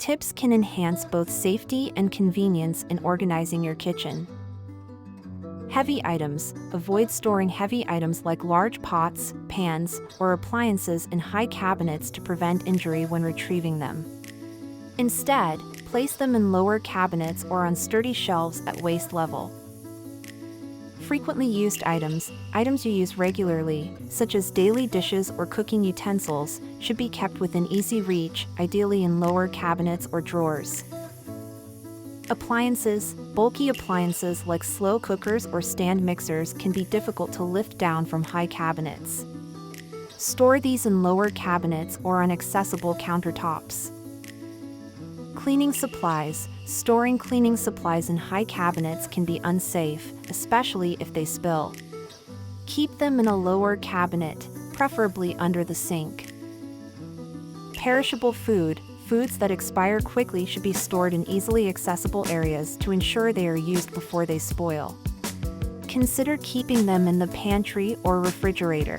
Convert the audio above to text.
tips can enhance both safety and convenience in organizing your kitchen. Heavy items. Avoid storing heavy items like large pots, pans, or appliances in high cabinets to prevent injury when retrieving them. Instead, place them in lower cabinets or on sturdy shelves at waist level. Frequently used items you use regularly, such as daily dishes or cooking utensils, should be kept within easy reach, ideally in lower cabinets or drawers. Appliances. Bulky appliances like slow cookers or stand mixers can be difficult to lift down from high cabinets. Store these in lower cabinets or on accessible countertops. Cleaning supplies. Storing cleaning supplies in high cabinets can be unsafe, especially if they spill. Keep them in a lower cabinet, preferably under the sink. Perishable food. Foods that expire quickly should be stored in easily accessible areas to ensure they are used before they spoil. Consider keeping them in the pantry or refrigerator.